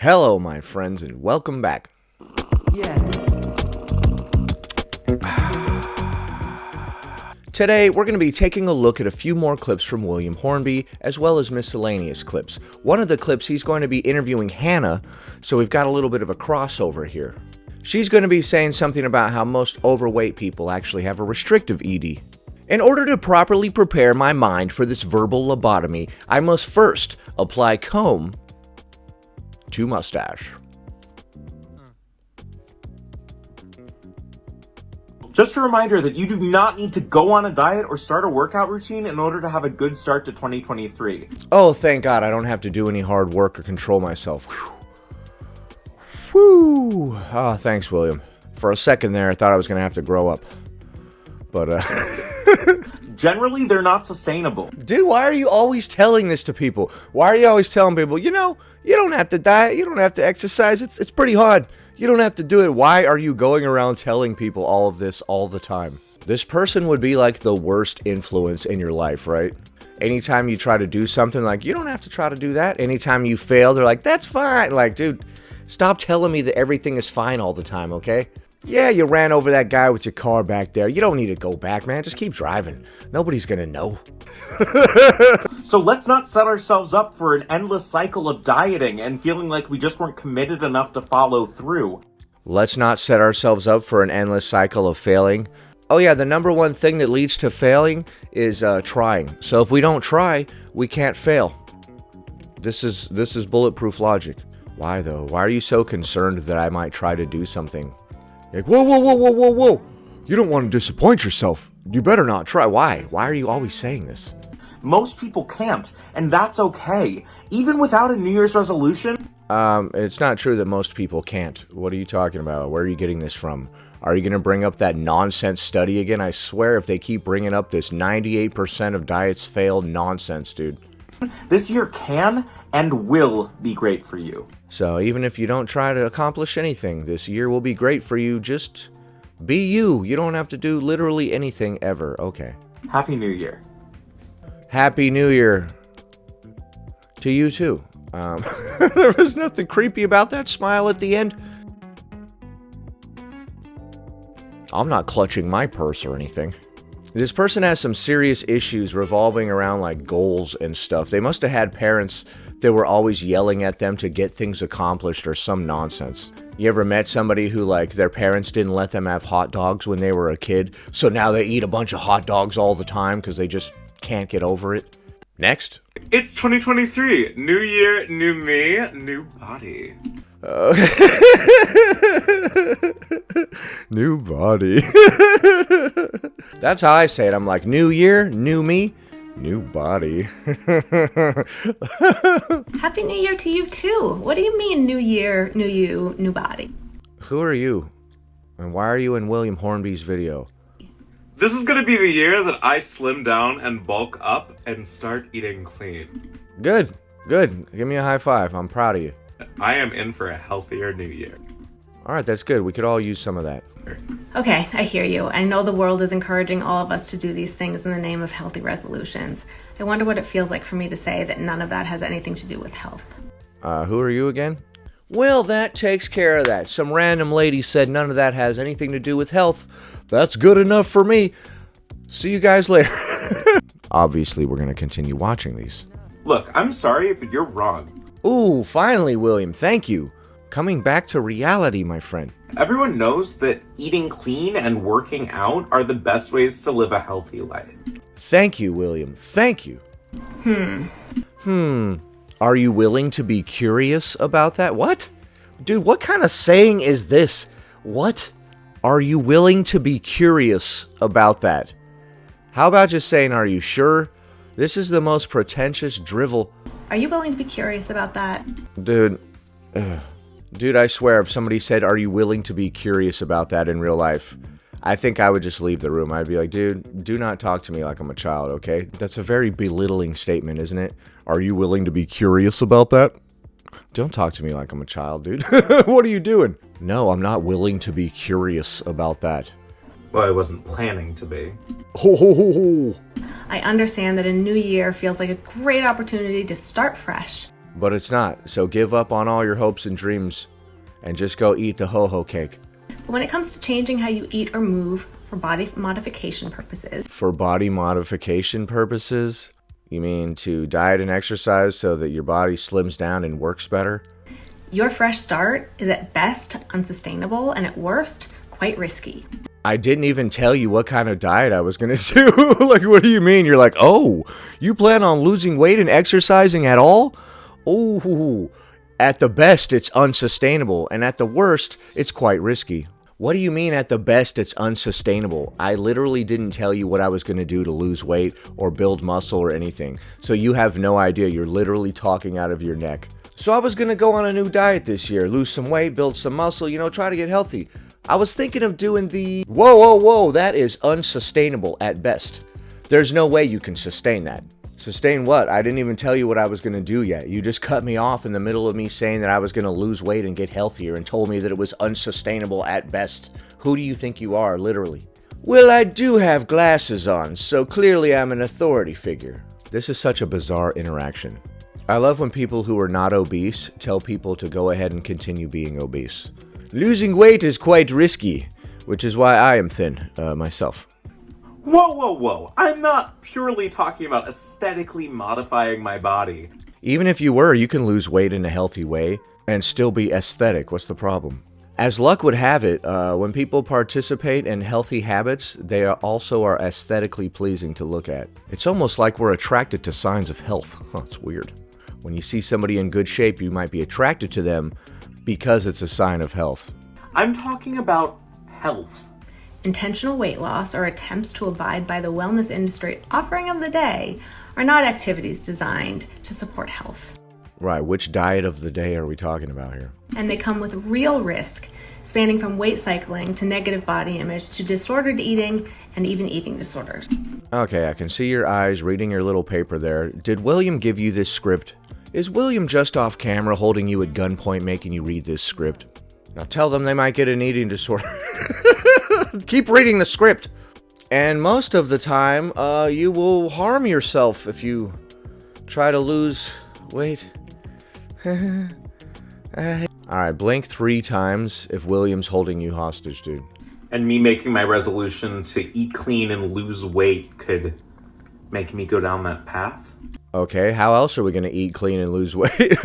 Hello, my friends, and welcome back. Today, we're going to be taking a look at a few more clips from William Hornby, as well as miscellaneous clips. One of the clips, he's going to be interviewing Hannah, so we've got a little bit of a crossover here. She's going to be saying something about how most overweight people actually have a restrictive ED. In order to properly prepare my mind for this verbal lobotomy, I must first apply comb to mustache. Just a reminder that you do not need to go on a diet or start a workout routine in order to have a good start to 2023. Oh, thank God I don't have to do any hard work or control myself. Whew. Ah, thanks, William. For a second there, I thought I was going to have to grow up. But, Generally, they're not sustainable. Dude, why are you always telling this to people? Why are you always telling people, you know, you don't have to diet, you don't have to exercise, it's pretty hard. You don't have to do it. Why are you going around telling people all of this all the time? This person would be like the worst influence in your life, right? Anytime you try to do something, like, you don't have to try to do that. Anytime you fail, they're like, that's fine. Like, dude, stop telling me that everything is fine all the time, okay? Yeah, you ran over that guy with your car back there. You don't need to go back, man. Just keep driving. Nobody's gonna know. So let's not set ourselves up for an endless cycle of dieting and feeling like we just weren't committed enough to follow through. Let's not set ourselves up for an endless cycle of failing. Oh yeah, the number one thing that leads to failing is trying. So if we don't try, we can't fail. This is bulletproof logic. Why though? Why are you so concerned that I might try to do something? Like, whoa. You don't want to disappoint yourself. You better not try. Why? Why are you always saying this? Most people can't, and that's okay. Even without a New Year's resolution. It's not true that most people can't. What are you talking about? Where are you getting this from? Are you going to bring up that nonsense study again? I swear if they keep bringing up this 98% of diets fail nonsense, dude. This year can and will be great for you. So even if you don't try to accomplish anything, this year will be great for you. Just be you. You don't have to do literally anything ever. Okay. Happy New Year. Happy New Year to you too. There was nothing creepy about that smile at the end. I'm not clutching my purse or anything. This person has some serious issues revolving around like goals and stuff. They must have had parents that were always yelling at them to get things accomplished or some nonsense. You ever met somebody who like their parents didn't let them have hot dogs when they were a kid, so now they eat a bunch of hot dogs all the time because they just can't get over it? Next. It's 2023. New year, new me, new body. New body. That's how I say it. I'm like, new year, new me, new body. Happy New Year to you too. What do you mean new year, new you, new body? Who are you? And why are you in William Hornby's video? This is gonna be the year that I slim down and bulk up and start eating clean. Good. Give me a high five. I'm proud of you. I am in for a healthier new year. Alright, that's good. We could all use some of that. Okay, I hear you. I know the world is encouraging all of us to do these things in the name of healthy resolutions. I wonder what it feels like for me to say that none of that has anything to do with health. Who are you again? Well, that takes care of that. Some random lady said none of that has anything to do with health. That's good enough for me. See you guys later. Obviously, we're going to continue watching these. Look, I'm sorry, but you're wrong. Ooh, finally, William. Thank you. Coming back to reality, my friend. Everyone knows that eating clean and working out are the best ways to live a healthy life. Thank you, William. Thank you. Are you willing to be curious about that? What? Dude, what kind of saying is this? What? Are you willing to be curious about that? How about just saying, are you sure? This is the most pretentious drivel. Are you willing to be curious about that? Dude, I swear, if somebody said, are you willing to be curious about that in real life, I think I would just leave the room. I'd be like, dude, do not talk to me like I'm a child, okay? That's a very belittling statement, isn't it? Are you willing to be curious about that? Don't talk to me like I'm a child, dude. What are you doing? No, I'm not willing to be curious about that. Well, I wasn't planning to be. Ho, ho, ho, ho. I understand that a new year feels like a great opportunity to start fresh. But it's not. So give up on all your hopes and dreams and just go eat the ho-ho cake. But when it comes to changing how you eat or move for body modification purposes. For body modification purposes? You mean to diet and exercise so that your body slims down and works better? Your fresh start is at best unsustainable and at worst quite risky. I didn't even tell you what kind of diet I was going to do. Like, what do you mean? You're like, oh, you plan on losing weight and exercising at all? Oh, at the best, it's unsustainable. And at the worst, it's quite risky. What do you mean at the best it's unsustainable? I literally didn't tell you what I was going to do to lose weight or build muscle or anything. So you have no idea. You're literally talking out of your neck. So I was going to go on a new diet this year, lose some weight, build some muscle, try to get healthy. I was thinking of doing the... Whoa, that is unsustainable at best. There's no way you can sustain that. Sustain what? I didn't even tell you what I was going to do yet. You just cut me off in the middle of me saying that I was going to lose weight and get healthier and told me that it was unsustainable at best. Who do you think you are, literally? Well, I do have glasses on, so clearly I'm an authority figure. This is such a bizarre interaction. I love when people who are not obese tell people to go ahead and continue being obese. Losing weight is quite risky, which is why I am thin, myself. Whoa. I'm not purely talking about aesthetically modifying my body. Even if you were, you can lose weight in a healthy way and still be aesthetic. What's the problem? As luck would have it, when people participate in healthy habits, they also are aesthetically pleasing to look at. It's almost like we're attracted to signs of health. It's weird. When you see somebody in good shape, you might be attracted to them because it's a sign of health. I'm talking about health. Intentional weight loss or attempts to abide by the wellness industry offering of the day are not activities designed to support health. Right, which diet of the day are we talking about here? And they come with real risk, spanning from weight cycling to negative body image to disordered eating and even eating disorders. Okay, I can see your eyes reading your little paper there. Did William give you this script? Is William just off camera holding you at gunpoint making you read this script? Now tell them they might get an eating disorder. Keep reading the script. And most of the time, you will harm yourself if you try to lose weight. Alright, blink 3 times if William's holding you hostage, dude. And me making my resolution to eat clean and lose weight could make me go down that path? Okay, how else are we going to eat clean and lose weight?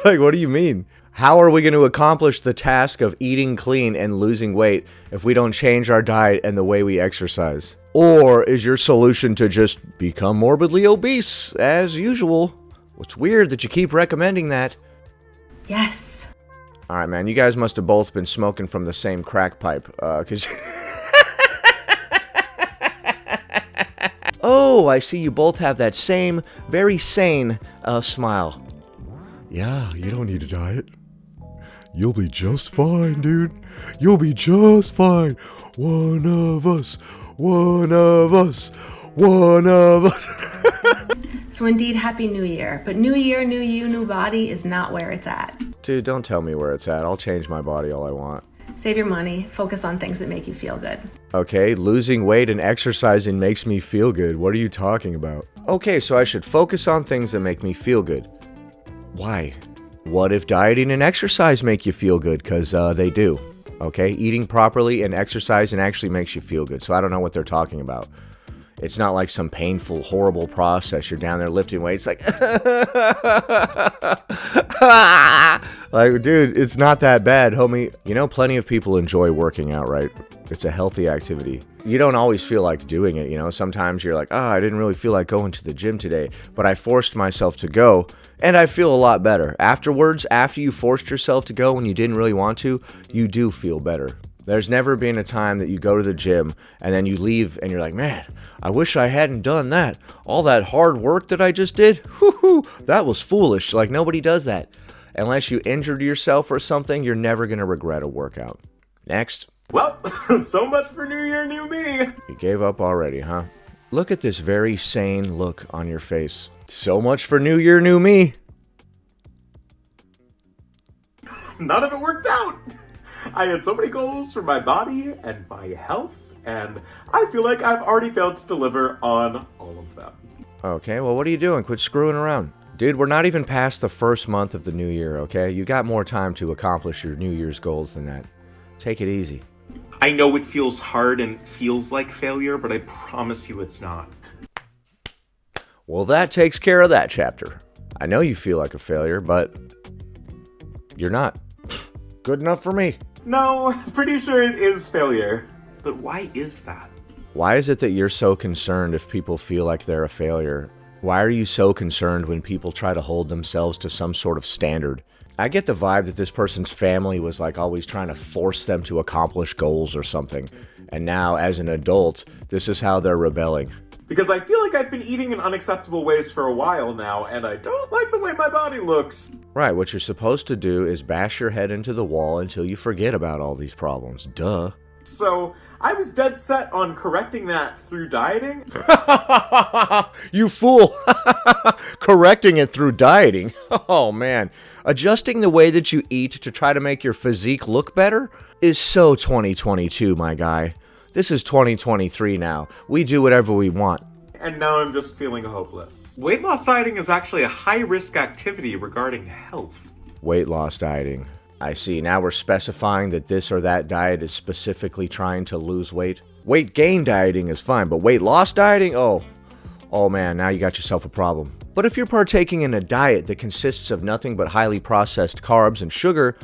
Like, what do you mean? How are we going to accomplish the task of eating clean and losing weight if we don't change our diet and the way we exercise? Or is your solution to just become morbidly obese, as usual? It's weird that you keep recommending that. Yes. Alright, man, you guys must have both been smoking from the same crack pipe, cause... Oh, I see you both have that same, very sane, smile. Yeah, you don't need a diet. You'll be just fine, dude. You'll be just fine. One of us. So indeed, Happy New Year. But New Year, new you, new body is not where it's at. Dude, don't tell me where it's at. I'll change my body all I want. Save your money. Focus on things that make you feel good. Okay, losing weight and exercising makes me feel good. What are you talking about? Okay, so I should focus on things that make me feel good. Why? What if dieting and exercise make you feel good? Because they do. Okay, eating properly and exercising actually makes you feel good. So I don't know what they're talking about. It's not like some painful, horrible process. You're down there lifting weights like... Like, dude, it's not that bad, homie. You know, plenty of people enjoy working out, right? It's a healthy activity. You don't always feel like doing it, you know? Sometimes you're like, I didn't really feel like going to the gym today, but I forced myself to go, and I feel a lot better. Afterwards, after you forced yourself to go when you didn't really want to, you do feel better. There's never been a time that you go to the gym and then you leave and you're like, man, I wish I hadn't done that. All that hard work that I just did, that was foolish. Like, nobody does that. Unless you injured yourself or something, you're never going to regret a workout. Next. Well, so much for New Year, New Me. You gave up already, huh? Look at this very sane look on your face. So much for New Year, New Me. None of it worked out. I had so many goals for my body and my health, and I feel like I've already failed to deliver on all of them. Okay, well, what are you doing? Quit screwing around. Dude, we're not even past the first month of the new year, okay? You got more time to accomplish your New Year's goals than that. Take it easy. I know it feels hard and feels like failure, but I promise you it's not. Well, that takes care of that chapter. I know you feel like a failure, but you're not. Good enough for me. No, pretty sure it is failure. But why is that? Why is it that you're so concerned if people feel like they're a failure? Why are you so concerned when people try to hold themselves to some sort of standard? I get the vibe that this person's family was like always trying to force them to accomplish goals or something. And now, as an adult, this is how they're rebelling. Because I feel like I've been eating in unacceptable ways for a while now, and I don't like the way my body looks. Right, what you're supposed to do is bash your head into the wall until you forget about all these problems. Duh. So, I was dead set on correcting that through dieting. You fool! Correcting it through dieting. Oh man. Adjusting the way that you eat to try to make your physique look better is so 2022, my guy. This is 2023 now. We do whatever we want. And now I'm just feeling hopeless. Weight loss dieting is actually a high-risk activity regarding health. Weight loss dieting. I see. Now we're specifying that this or that diet is specifically trying to lose weight. Weight gain dieting is fine, but weight loss dieting? Oh man, now you got yourself a problem. But if you're partaking in a diet that consists of nothing but highly processed carbs and sugar,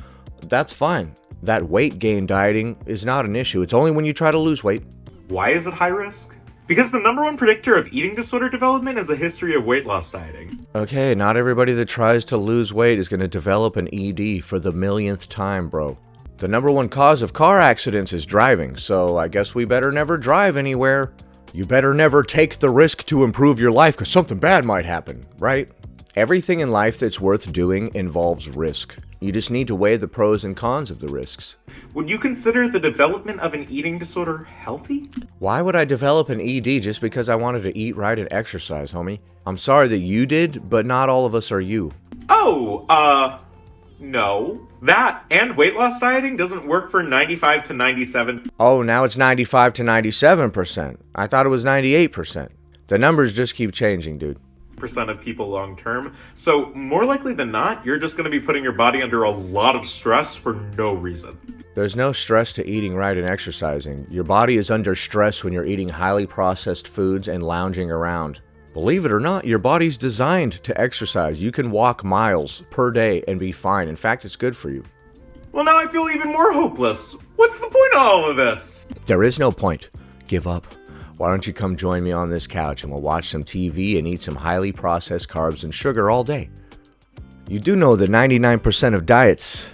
that's fine. That weight gain dieting is not an issue. It's only when you try to lose weight. Why is it high risk? Because the number one predictor of eating disorder development is a history of weight loss dieting. Okay, not everybody that tries to lose weight is going to develop an ED for the millionth time, bro. The number one cause of car accidents is driving, so I guess we better never drive anywhere. You better never take the risk to improve your life because something bad might happen, right? Everything in life that's worth doing involves risk. You just need to weigh the pros and cons of the risks. Would you consider the development of an eating disorder healthy? Why would I develop an ED just because I wanted to eat right and exercise, homie? I'm sorry that you did, but not all of us are you. No. That and weight loss dieting doesn't work for 95 to 97. Oh, now it's 95 to 97%. I thought it was 98%. The numbers just keep changing, dude. Percent of people long term. So more likely than not, you're just going to be putting your body under a lot of stress for no reason. There's no stress to eating right and exercising. Your body is under stress when you're eating highly processed foods and lounging around. Believe it or not, your body's designed to exercise. You can walk miles per day and be fine. In fact, it's good for you. Well, now I feel even more hopeless. What's the point of all of this? There is no point. Give up. Why don't you come join me on this couch and we'll watch some TV and eat some highly processed carbs and sugar all day. You do know that 99% of diets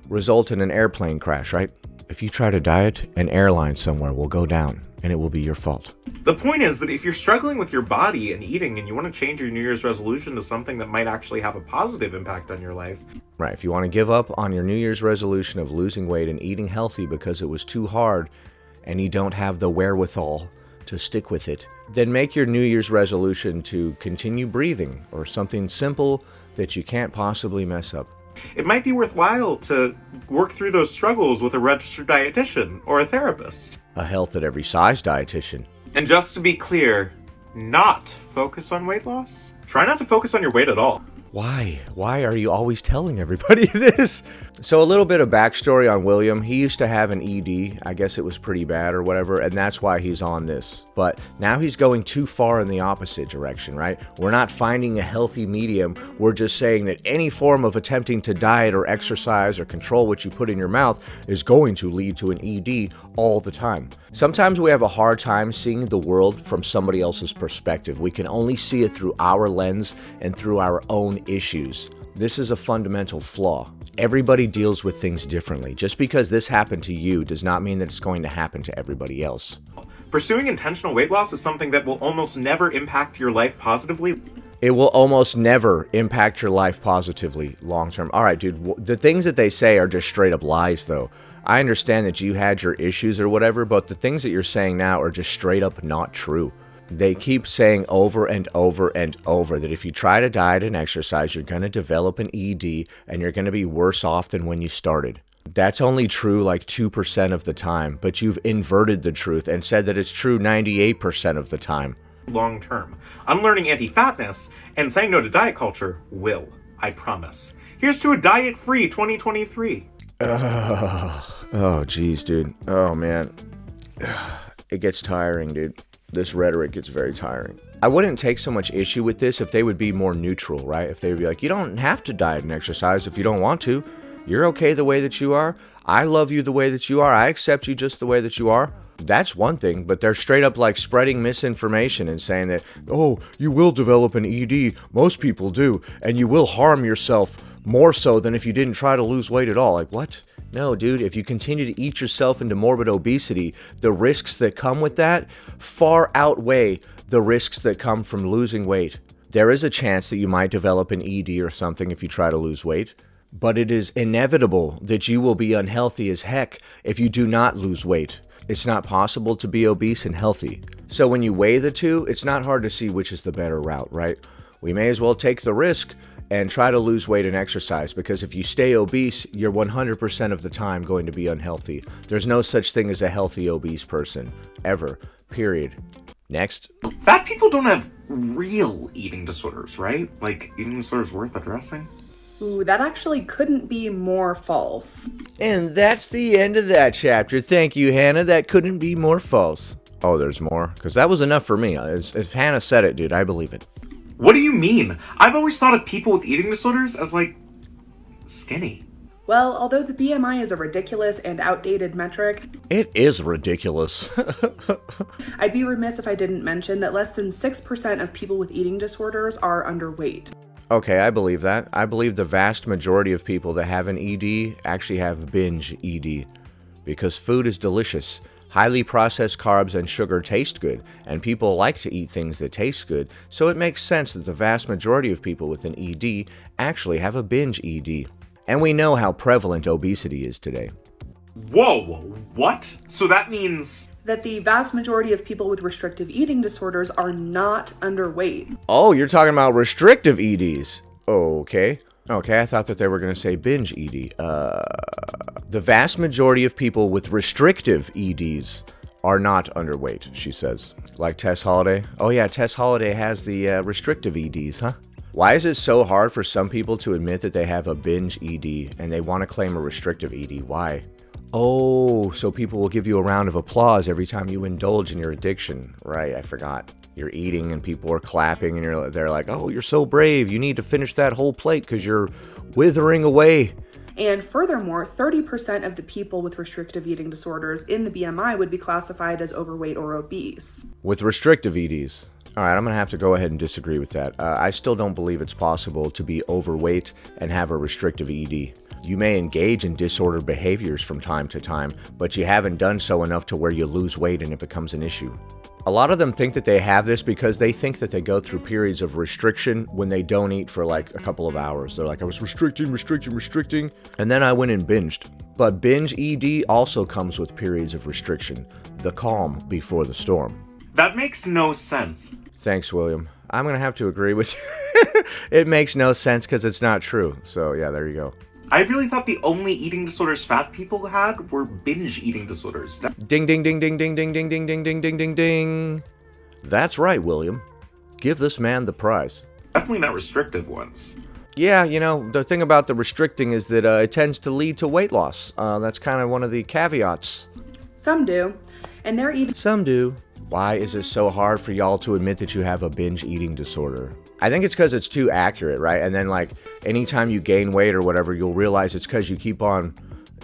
result in an airplane crash, right? If you try to diet, an airline somewhere will go down and it will be your fault. The point is that if you're struggling with your body and eating and you want to change your New Year's resolution to something that might actually have a positive impact on your life. Right, if you want to give up on your New Year's resolution of losing weight and eating healthy because it was too hard and you don't have the wherewithal to stick with it, then make your New Year's resolution to continue breathing or something simple that you can't possibly mess up. It might be worthwhile to work through those struggles with a registered dietitian or a therapist. A health at every size dietitian. And just to be clear, not focus on weight loss. Try not to focus on your weight at all. Why? Why are you always telling everybody this? So a little bit of backstory on William. He used to have an ED. I guess it was pretty bad or whatever, and that's why he's on this. But now he's going too far in the opposite direction, right? We're not finding a healthy medium. We're just saying that any form of attempting to diet or exercise or control what you put in your mouth is going to lead to an ED all the time. Sometimes we have a hard time seeing the world from somebody else's perspective. We can only see it through our lens and through our own issues. This is a fundamental flaw. Everybody deals with things differently. Just because this happened to you does not mean that it's going to happen to everybody else. Pursuing intentional weight loss is something that will almost never impact your life positively. It will almost never impact your life positively long term. All right, dude, the things that they say are just straight up lies, though. I understand that you had your issues or whatever, but the things that you're saying now are just straight up not true. They keep saying over and over and over that if you try to diet and exercise, you're going to develop an ED and you're going to be worse off than when you started. That's only true like 2% of the time, but you've inverted the truth and said that it's true 98% of the time. long term. Unlearning anti-fatness and saying no to diet culture will, I promise. Here's to a diet-free 2023. Oh, geez, dude. Oh, man. It gets tiring, dude. This rhetoric gets very tiring. I wouldn't take so much issue with this if they would be more neutral, right? If they would be like, you don't have to diet and exercise if you don't want to. You're okay the way that you are. I love you the way that you are. I accept you just the way that you are. That's one thing, but they're straight up like spreading misinformation and saying that, oh, you will develop an ED. Most people do. And you will harm yourself more so than if you didn't try to lose weight at all. Like, what? No, dude, if you continue to eat yourself into morbid obesity, the risks that come with that far outweigh the risks that come from losing weight. There is a chance that you might develop an ED or something if you try to lose weight, but it is inevitable that you will be unhealthy as heck if you do not lose weight. It's not possible to be obese and healthy. So when you weigh the two, it's not hard to see which is the better route, right? We may as well take the risk and try to lose weight and exercise, because if you stay obese, you're 100% of the time going to be unhealthy. There's no such thing as a healthy obese person, ever, period. Next. Fat people don't have real eating disorders, right? Like, eating disorders worth addressing? Ooh, that actually couldn't be more false. And that's the end of that chapter. Thank you, Hannah. That couldn't be more false. Oh, there's more? Because that was enough for me. If Hannah said it, dude, I believe it. What do you mean? I've always thought of people with eating disorders as, like, skinny. Well, although the BMI is a ridiculous and outdated metric, it is ridiculous. I'd be remiss if I didn't mention that less than 6% of people with eating disorders are underweight. Okay, I believe that. I believe the vast majority of people that have an ED actually have binge ED. Because food is delicious. Highly processed carbs and sugar taste good, and people like to eat things that taste good, so it makes sense that the vast majority of people with an ED actually have a binge ED. And we know how prevalent obesity is today. Whoa, what? So that means that the vast majority of people with restrictive eating disorders are not underweight. Oh, you're talking about restrictive EDs. Okay, I thought that they were going to say binge ED. The vast majority of people with restrictive EDs are not underweight, she says. Like Tess Holliday. Oh yeah, Tess Holliday has the restrictive EDs, huh? Why is it so hard for some people to admit that they have a binge ED and they want to claim a restrictive ED? Why? Oh, so people will give you a round of applause every time you indulge in your addiction. Right, I forgot. You're eating and people are clapping and they're like, oh, you're so brave. You need to finish that whole plate because you're withering away. And furthermore, 30% of the people with restrictive eating disorders in the BMI would be classified as overweight or obese. With restrictive EDs. All right, I'm going to have to go ahead and disagree with that. I still don't believe it's possible to be overweight and have a restrictive ED. You may engage in disordered behaviors from time to time, but you haven't done so enough to where you lose weight and it becomes an issue. A lot of them think that they have this because they think that they go through periods of restriction when they don't eat for like a couple of hours. They're like, I was restricting, and then I went and binged. But binge ED also comes with periods of restriction, the calm before the storm. That makes no sense. Thanks, William. I'm going to have to agree with you. It makes no sense because it's not true. So yeah, there you go. I really thought the only eating disorders fat people had were binge eating disorders. Ding, ding, ding, ding, ding, ding, ding, ding, ding, ding, ding, ding, ding. That's right, William. Give this man the prize. Definitely not restrictive ones. Yeah, you know, the thing about the restricting is that it tends to lead to weight loss. That's kind of one of the caveats. Some do. And they're eating. Some do. Why is it so hard for y'all to admit that you have a binge eating disorder? I think it's because it's too accurate, right? And then, like, anytime you gain weight or whatever, you'll realize it's because you keep on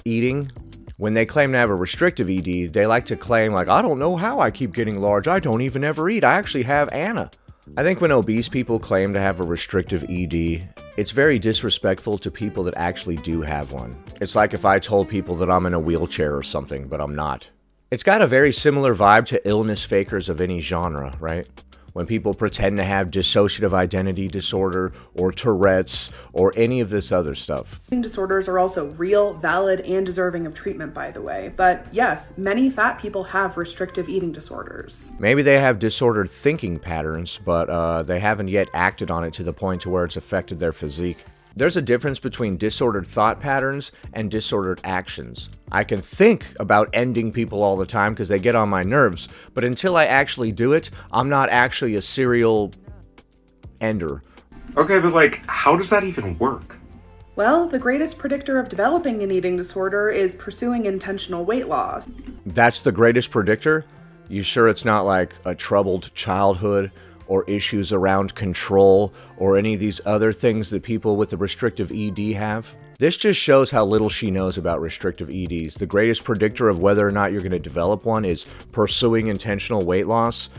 eating. When they claim to have a restrictive ED, they like to claim, like, I don't know how I keep getting large. I don't even ever eat. I actually have Anna. I think when obese people claim to have a restrictive ED, it's very disrespectful to people that actually do have one. It's like if I told people that I'm in a wheelchair or something, but I'm not. It's got a very similar vibe to illness fakers of any genre, right? When people pretend to have dissociative identity disorder or Tourette's or any of this other stuff. Eating disorders are also real, valid, and deserving of treatment, by the way. But yes, many fat people have restrictive eating disorders. Maybe they have disordered thinking patterns, but they haven't yet acted on it to the point to where it's affected their physique. There's a difference between disordered thought patterns and disordered actions. I can think about ending people all the time because they get on my nerves, but until I actually do it, I'm not actually a serial ender. Okay, but like, how does that even work? Well, the greatest predictor of developing an eating disorder is pursuing intentional weight loss. That's the greatest predictor? You sure it's not like a troubled childhood or issues around control or any of these other things that people with the restrictive ED have? This just shows how little she knows about restrictive EDs. The greatest predictor of whether or not you're going to develop one is pursuing intentional weight loss.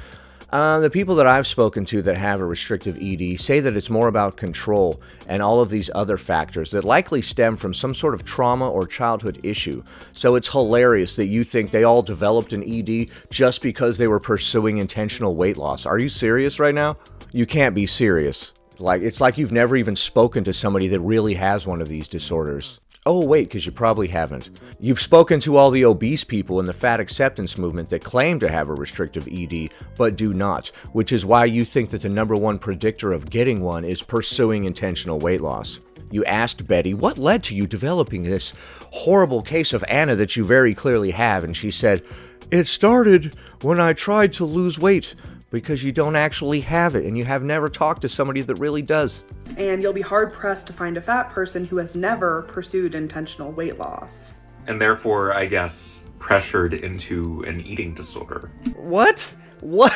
The people that I've spoken to that have a restrictive ED say that it's more about control and all of these other factors that likely stem from some sort of trauma or childhood issue. So it's hilarious that you think they all developed an ED just because they were pursuing intentional weight loss. Are you serious right now? You can't be serious. It's like you've never even spoken to somebody that really has one of these disorders. Oh, wait, because you probably haven't. You've spoken to all the obese people in the fat acceptance movement that claim to have a restrictive ED, but do not, which is why you think that the number one predictor of getting one is pursuing intentional weight loss. You asked Betty, what led to you developing this horrible case of Anna that you very clearly have, and she said, it started when I tried to lose weight. Because you don't actually have it, and you have never talked to somebody that really does. And you'll be hard-pressed to find a fat person who has never pursued intentional weight loss. And therefore, I guess, pressured into an eating disorder. What? What?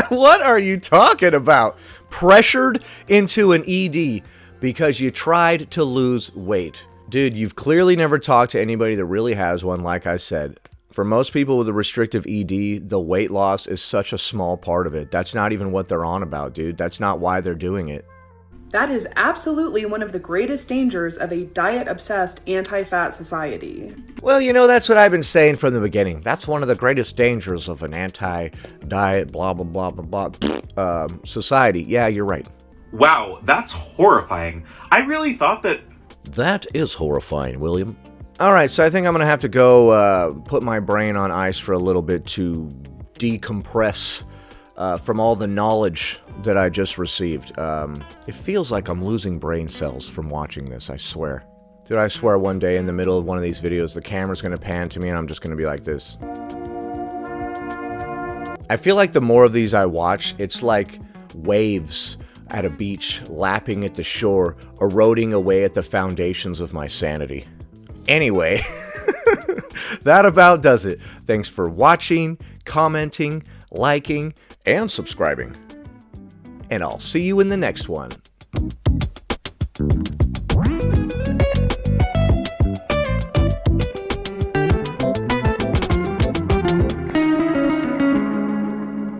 What are you talking about? Pressured into an ED because you tried to lose weight. Dude, you've clearly never talked to anybody that really has one, like I said. For most people with a restrictive ED, the weight loss is such a small part of it. That's not even what they're on about, dude. That's not why they're doing it. That is absolutely one of the greatest dangers of a diet-obsessed anti-fat society. Well, you know, that's what I've been saying from the beginning. That's one of the greatest dangers of an anti-diet, blah, blah, blah, blah, blah, society. Yeah, you're right. Wow, that's horrifying. I really thought that... That is horrifying, William. All right, so I think I'm going to have to go put my brain on ice for a little bit to decompress from all the knowledge that I just received. It feels like I'm losing brain cells from watching this, I swear. Dude, I swear one day in the middle of one of these videos, the camera's going to pan to me and I'm just going to be like this. I feel like the more of these I watch, it's like waves at a beach lapping at the shore, eroding away at the foundations of my sanity. Anyway, that about does it. Thanks for watching, commenting, liking, and subscribing. And I'll see you in the next one.